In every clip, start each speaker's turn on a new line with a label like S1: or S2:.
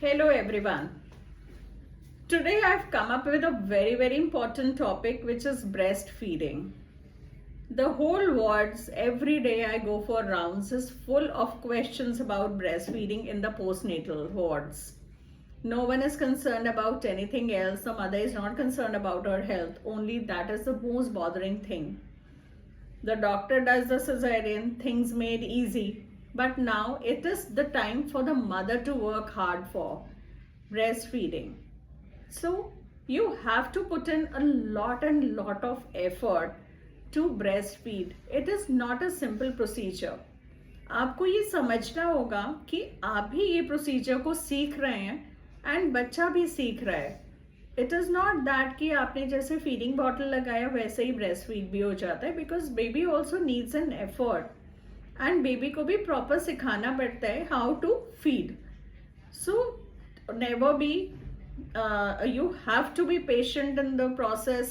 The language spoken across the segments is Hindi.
S1: Hello everyone. Today I've come up with a very important topic, which is breastfeeding. The whole wards, every day I go for rounds, is full of questions about breastfeeding in the postnatal wards. No one is concerned about anything else. The mother is not concerned about her health. Only that is the most bothering thing. The doctor does the cesarean, things made easy. But now it is the time for the mother to work hard for breastfeeding. So you have to put in a lot of effort to breastfeed. It is not a simple procedure. आपको ये समझना होगा कि आप भी ये प्रोसीजर को सीख रहे हैं एंड बच्चा भी सीख रहा है. इट इज़ नॉट दैट कि आपने जैसे फीडिंग बॉटल लगाया वैसे ही ब्रेस्ट फीड भी हो जाता है, because baby also needs an effort and baby को भी प्रॉपर सिखाना पड़ता है how to feed. So never be you have to be patient in the process.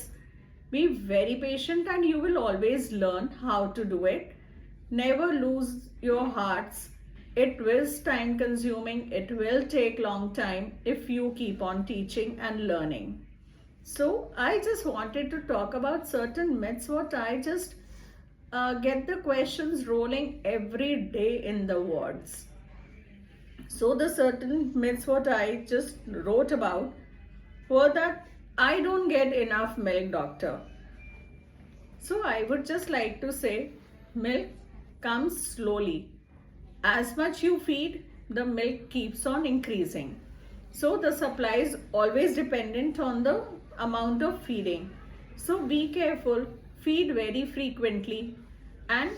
S1: Be very patient and you will always learn how to do it. Never lose your hearts. It is time consuming. It will take long time if you keep on teaching and learning. So I just wanted to talk about certain myths what I just get the questions rolling every day in the wards. So the certain myths what I just wrote about were that I don't get enough milk, doctor. So I would just like to say milk comes slowly. As much you feed, the milk keeps on increasing. So the supply is always dependent on the amount of feeding. So be careful, feed very frequently and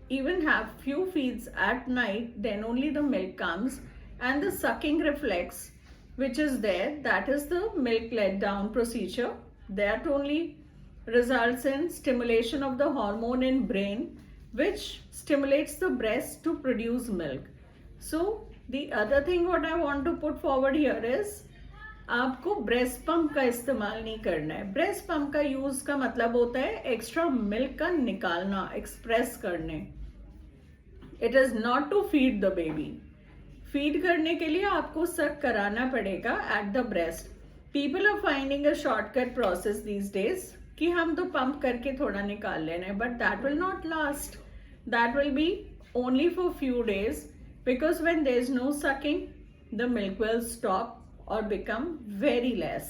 S1: even have few feeds at night, then only the milk comes. And the sucking reflex which is there, that is the milk let down procedure. That only results in stimulation of the hormone in brain which stimulates the breast to produce milk. So the other thing what I want to put forward here is आपको ब्रेस्ट पंप का इस्तेमाल नहीं करना है. ब्रेस्ट पंप का यूज का मतलब होता है एक्स्ट्रा मिल्क का निकालना, एक्सप्रेस करने. It is not to feed the baby. Feed करने के लिए आपको सक कराना पड़ेगा at the breast. People are finding a shortcut process these days कि हम तो पंप करके थोड़ा निकाल लेना है, but that will not last. That will be only for few days because when there is no sucking the milk will stop और become very less.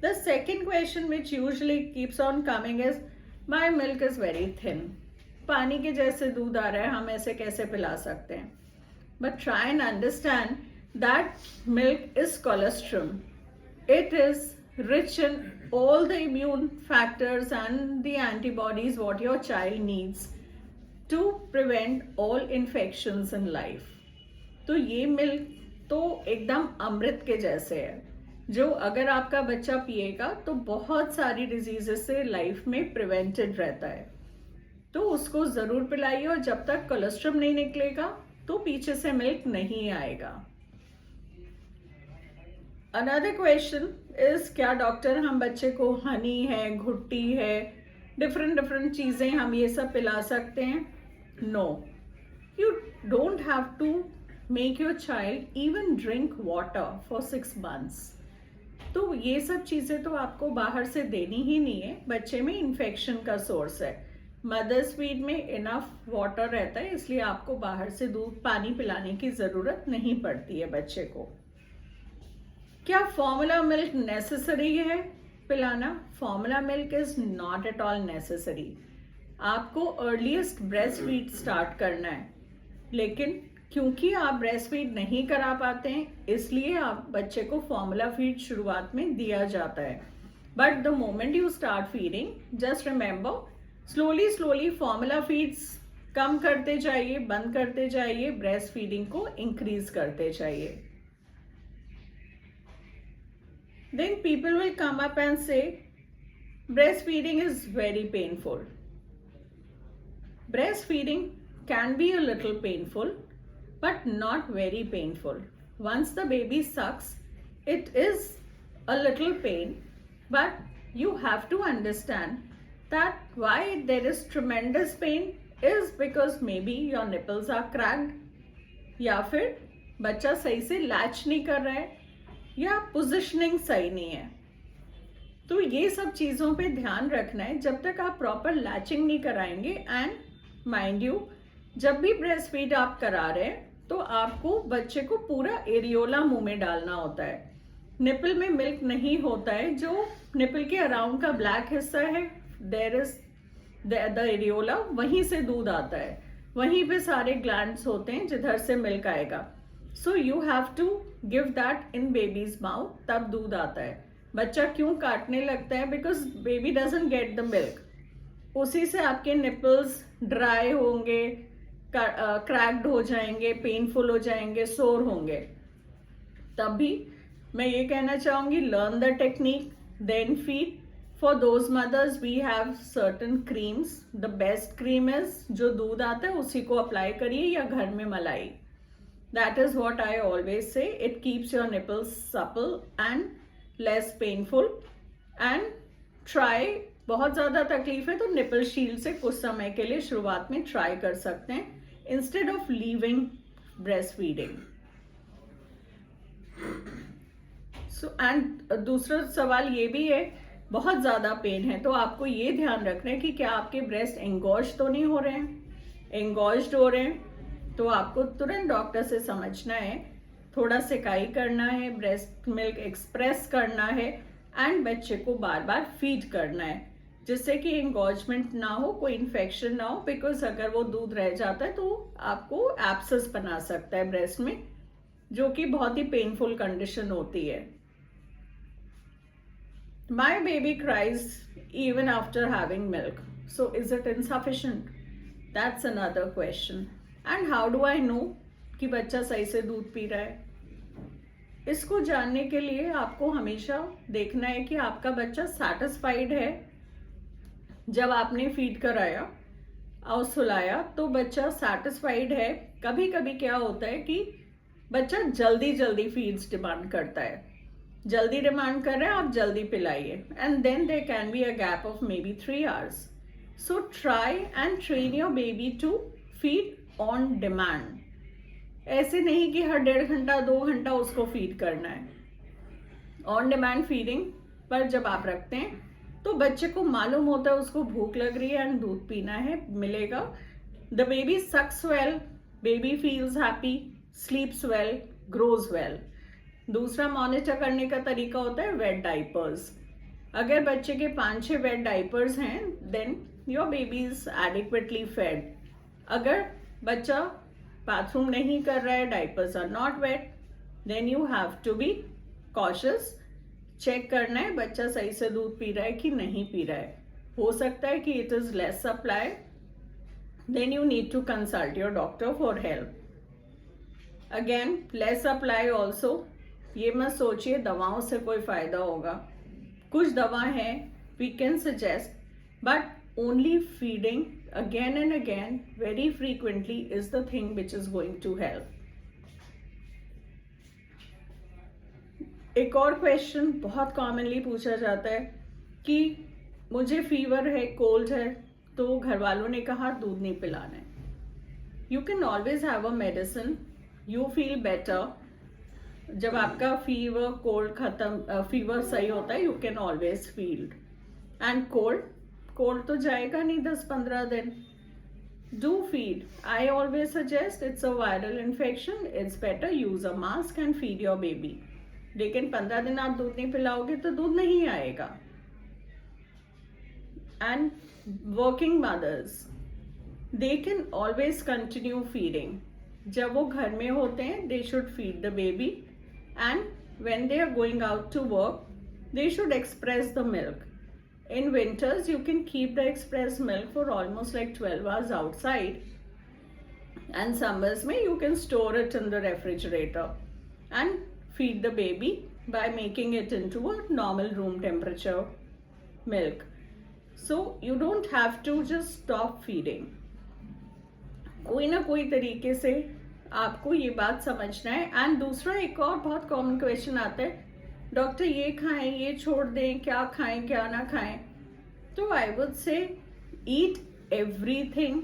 S1: The second question which usually keeps on coming is my milk is very thin. पानी के जैसे दूध आ रहा है, हम ऐसे कैसे पिला सकते हैं? But try and understand that milk is colostrum. It is rich in all the immune factors and the antibodies what your child needs to prevent all infections in life. तो ये मिल्क तो एकदम अमृत के जैसे है, जो अगर आपका बच्चा पिएगा तो बहुत सारी डिजीजेस से लाइफ में प्रिवेंटेड रहता है. तो उसको जरूर पिलाइए और जब तक कोलेस्ट्रम नहीं निकलेगा तो पीछे से मिल्क नहीं आएगा. अनदर क्वेश्चन इज क्या डॉक्टर हम बच्चे को हनी है, घुट्टी है, डिफरेंट चीजें हम ये सब पिला सकते हैं? No, you don't have to make your child even drink water for 6 months. तो ये सब चीजें तो आपको बाहर से देनी ही नहीं है. बच्चे में इन्फेक्शन का सोर्स है. मदर्स फीड में इनफ वाटर रहता है, इसलिए आपको बाहर से दूध पानी पिलाने की जरूरत नहीं पड़ती है बच्चे को. क्या फॉर्मूला मिल्क नेसेसरी है पिलाना? Formula milk is not at all necessary. आपको अर्लीस्ट ब्रेस्ट फीड स्टार्ट करना है, लेकिन क्योंकि आप ब्रेस्ट फीड नहीं करा पाते हैं इसलिए आप बच्चे को फॉर्मूला फीड शुरुआत में दिया जाता है. But the moment you start feeding, just remember, slowly formula feeds कम करते जाइए, बंद करते जाइए, ब्रेस्ट फीडिंग को इंक्रीज करते जाइए. Then people will come up and say breast feeding is very painful. Breast feeding can be a little painful but not very painful. Once the baby sucks, it is a little pain, but you have to understand that why there is tremendous pain is because maybe your nipples are cracked, या फिर बच्चा सही से लैच नहीं कर रहा है या पोजिशनिंग सही नहीं है। तो ये सब चीज़ों पे ध्यान रखना है जब तक आप प्रॉपर लैचिंग नहीं कराएंगे। एंड माइंड यू, जब भी ब्रेस्ट फीड आप करा रहे हैं तो आपको बच्चे को पूरा एरियोला मुंह में डालना होता है। निपल में मिल्क नहीं होता है, जो निपल के अराउंड का ब्लैक हिस्सा है, देयर इज द एरियोला, वहीं से दूध आता है, वहीं पे सारे ग्लैंड्स होते हैं जिधर से मिल्क आएगा। So you have to give that in baby's mouth, तब दूध आता है। बच्चा क्यों काटने लगता है? Because baby doesn't get the milk. उसी से आपके निपल्स ड्राई होंगे, क्रैक्ड हो जाएंगे, पेनफुल हो जाएंगे, सोर होंगे। तब भी मैं ये कहना चाहूंगी, learn the technique then feed. For those mothers we have certain creams. The best cream is जो दूध आता है उसी को अप्लाई करिए, या घर में मलाई। That is what I always say. It keeps your nipples supple and less painful. And try, बहुत ज्यादा तकलीफ है तो निपल शील्ड से कुछ समय के लिए शुरुआत में ट्राई कर सकते हैं, instead of leaving breast feeding. So and दूसरा सवाल ये भी है, बहुत ज्यादा पेन है तो आपको ये ध्यान रखना है कि क्या आपके ब्रेस्ट एंगॉश तो नहीं हो रहे हैं। एंगॉश्ड हो रहे हैं तो आपको तुरंत डॉक्टर से समझना है, थोड़ा सिकाई करना है, ब्रेस्ट मिल्क एक्सप्रेस करना है एंड बच्चे को बार बार फीड करना है, जिससे कि एंगॉजमेंट ना हो, कोई इन्फेक्शन ना हो। बिकॉज अगर वो दूध रह जाता है तो आपको एब्सेस बना सकता है ब्रेस्ट में, जो कि बहुत ही पेनफुल कंडीशन होती है। My baby cries even after having milk. So is it insufficient? That's another question. And how do I know कि बच्चा सही से दूध पी रहा है? इसको जानने के लिए आपको हमेशा देखना है कि आपका बच्चा सेटिस्फाइड है। जब आपने फीड कराया और सुलाया तो बच्चा सेटिस्फाइड है। कभी कभी क्या होता है कि बच्चा जल्दी जल्दी फीड्स डिमांड करता है, जल्दी डिमांड कर रहे हैं, आप जल्दी पिलाइए, and then there can be a gap of maybe 3 hours. So try and train your baby to feed on demand. ऐसे नहीं कि हर 1.5 घंटा 2 घंटा उसको फीड करना है। ऑन डिमांड फीडिंग पर जब आप रखते हैं तो बच्चे को मालूम होता है उसको भूख लग रही है एंड दूध पीना है, मिलेगा। The baby sucks well, baby feels happy, sleeps well, grows well. दूसरा मॉनिटर करने का तरीका होता है वेट डाइपर्स। अगर बच्चे के 5-6 वेट डाइपर्स हैं then your baby is adequately fed. अगर बच्चा बाथरूम नहीं कर रहा है, diapers are not wet, then you have to be cautious. Check करना है बच्चा सही से दूध पी रहा है कि नहीं पी रहा है। हो सकता है कि it is less supply, then you need to consult your doctor for help. Again less supply also, ये मत सोचिए दवाओं से कोई फायदा होगा। कुछ दवा है we can suggest, but only feeding again and again very frequently is the thing which is going to help. एक और क्वेश्चन बहुत कॉमनली पूछा जाता है कि मुझे फीवर है, कोल्ड है, तो घर वालों ने कहा दूध नहीं पिलाना है। You can always have a medicine, you feel better. जब आपका फीवर कोल्ड खत्म, फीवर सही होता है, you can always feel. And cold तो जाएगा नहीं 10-15 दिन। Do feed, I always suggest, it's a viral infection, it's better use a mask and feed your baby. लेकिन 15 दिन आप दूध नहीं पिलाओगे तो दूध नहीं आएगा। And working mothers, they can always continue feeding. जब वो घर में होते हैं they should feed the baby, and when they are going out to work they should express the milk. In winters you can keep the express milk for almost like 12 hours outside, and summers mein you can store it in the refrigerator and feed the baby by making it into a normal room temperature milk. So you don't have to just stop feeding. कोई ना कोई तरीके से आपको ये बात समझना है। एंड दूसरा एक और बहुत कॉमन क्वेश्चन आता है, डॉक्टर ये खाएं, ये छोड़ दें, क्या खाएं क्या ना खाएं। तो I would say eat everything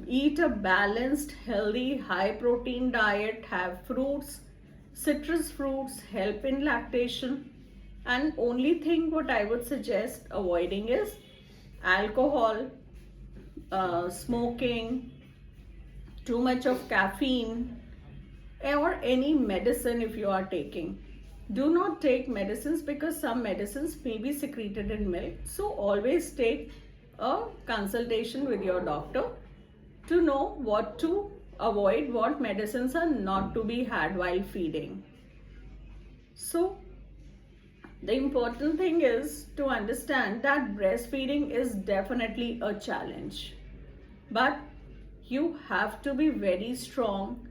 S1: Eat a balanced, healthy, high protein diet, have fruits, citrus fruits help in lactation. And only thing what I would suggest avoiding is alcohol, smoking, too much of caffeine, or any medicine if you are taking. Do not take medicines because some medicines may be secreted in milk. So always take a consultation with your doctor to know what to avoid, what medicines are not to be had while feeding. So the important thing is to understand that breastfeeding is definitely a challenge, but you have to be very strong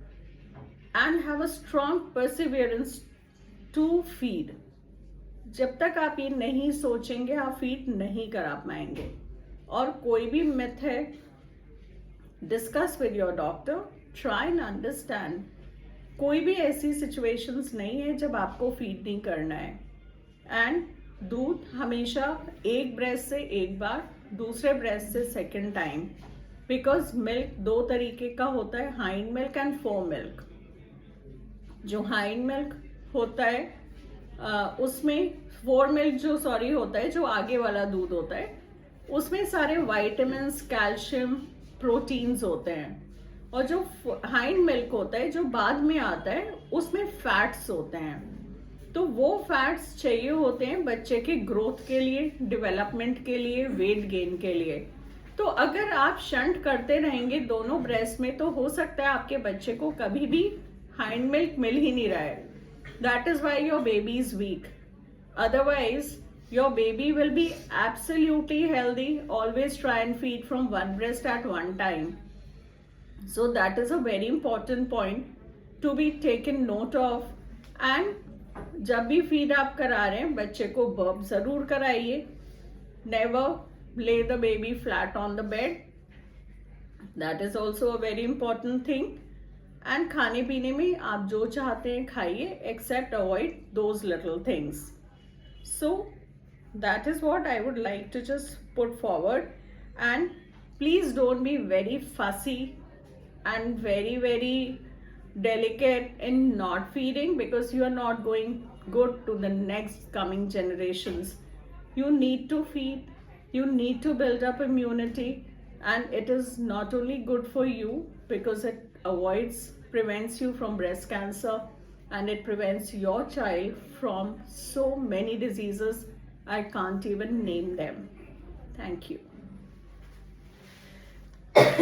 S1: and have a strong perseverance to feed. जब तक आप ये नहीं सोचेंगे आप फीड नहीं करा पाएंगे. और कोई भी मिथ है, discuss with your doctor, try and understand. कोई भी ऐसी सिचुएशंस नहीं है जब आपको फीड नहीं करना है. एंड दूध हमेशा एक ब्रेस्ट से एक बार, दूसरे ब्रेस्ट से सेकेंड टाइम, बिकॉज मिल्क दो तरीके का होता है, hind milk and four milk. जो हाइंड मिल्क होता है उसमें फोर मिल्क होता है, जो आगे वाला दूध होता है, उसमें सारे वाइटामिन्स, कैल्शियम, प्रोटीन्स होते हैं. और जो हाइंड मिल्क होता है जो बाद में आता है उसमें फैट्स होते हैं. तो वो फैट्स चाहिए होते हैं बच्चे के ग्रोथ के लिए, डेवलपमेंट के लिए, वेट गेन के लिए. तो अगर आप शंट करते रहेंगे दोनों ब्रेस्ट में तो हो सकता है आपके बच्चे को कभी भी हाइंड मिल्क मिल ही नहीं रहा है. That is why your baby is weak. Otherwise your baby will be absolutely healthy. Always try and feed from one breast at one time. So that is a very important point to be taken note of. And जब भी फीड आप करा रहे हैं बच्चे को बर्प जरूर कराइए. Never lay the baby flat on the bed. That is also a very important thing. And खाने पीने में आप जो चाहते हैं खाइए, except avoid those little things. So that is what I would like to just put forward. And please don't be very fussy and very delicate in not feeding, because you are not going good to the next coming generations. You need to feed, you need to build up immunity, and it is not only good for you because it prevents you from breast cancer, and it prevents your child from so many diseases. I can't even name them. Thank you.